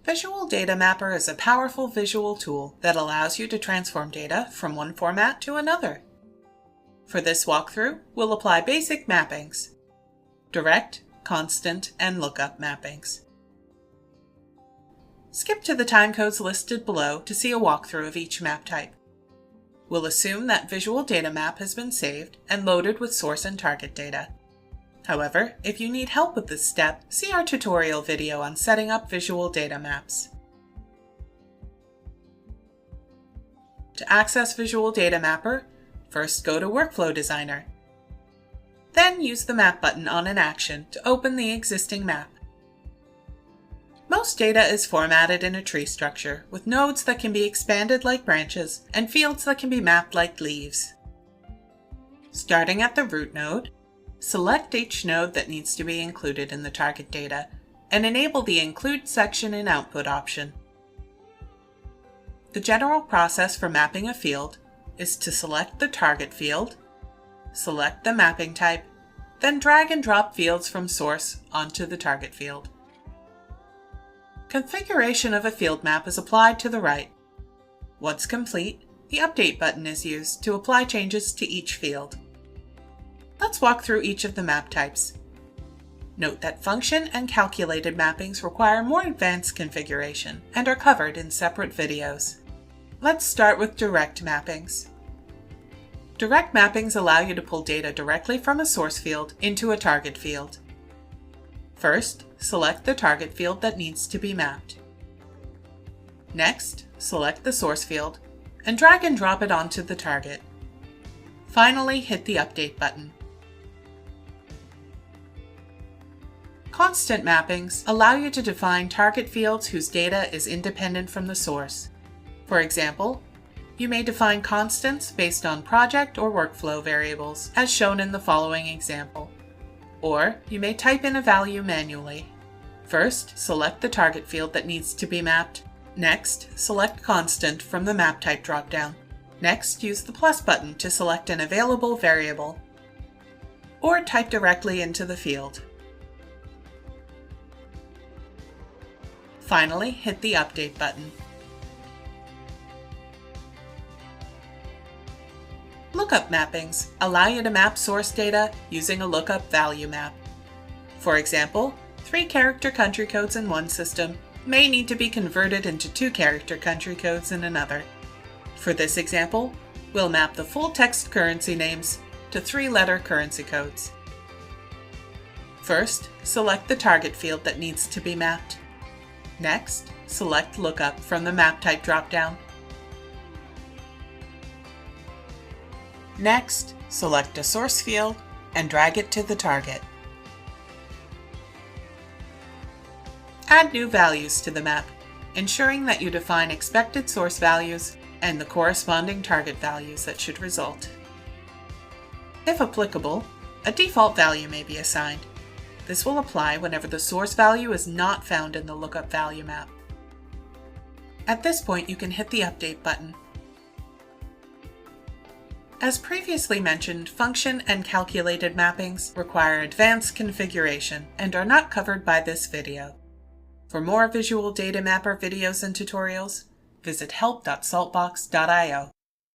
Visual Data Mapper is a powerful visual tool that allows you to transform data from one format to another. For this walkthrough, we'll apply basic mappings: direct, constant, and lookup mappings. Skip to the timecodes listed below to see a walkthrough of each map type. We'll assume that Visual Data Map has been saved and loaded with source and target data. However, if you need help with this step, see our tutorial video on setting up visual data maps. To access Visual Data Mapper, first go to Workflow Designer. Then use the Map button on an action to open the existing map. Most data is formatted in a tree structure, with nodes that can be expanded like branches and fields that can be mapped like leaves. Starting at the root node, select each node that needs to be included in the target data and enable the Include Section in Output option. The general process for mapping a field is to select the target field, select the mapping type, then drag and drop fields from source onto the target field. Configuration of a field map is applied to the right. Once complete, the Update button is used to apply changes to each field. Let's walk through each of the map types. Note that function and calculated mappings require more advanced configuration and are covered in separate videos. Let's start with direct mappings. Direct mappings allow you to pull data directly from a source field into a target field. First, select the target field that needs to be mapped. Next, select the source field and drag and drop it onto the target. Finally, hit the Update button. Constant mappings allow you to define target fields whose data is independent from the source. For example, you may define constants based on project or workflow variables, as shown in the following example. Or you may type in a value manually. First, select the target field that needs to be mapped. Next, select constant from the map type dropdown. Next, use the plus button to select an available variable. Or type directly into the field. Finally, hit the Update button. Lookup mappings allow you to map source data using a lookup value map. For example, 3 character country codes in one system may need to be converted into 2 character country codes in another. For this example, we'll map the full text currency names to 3-letter currency codes. First, select the target field that needs to be mapped. Next, select Lookup from the map type dropdown. Next, select a source field and drag it to the target. Add new values to the map, ensuring that you define expected source values and the corresponding target values that should result. If applicable, a default value may be assigned. This will apply whenever the source value is not found in the lookup value map. At this point, you can hit the Update button. As previously mentioned, function and calculated mappings require advanced configuration and are not covered by this video. For more Visual Data Mapper videos and tutorials, visit help.saltbox.io.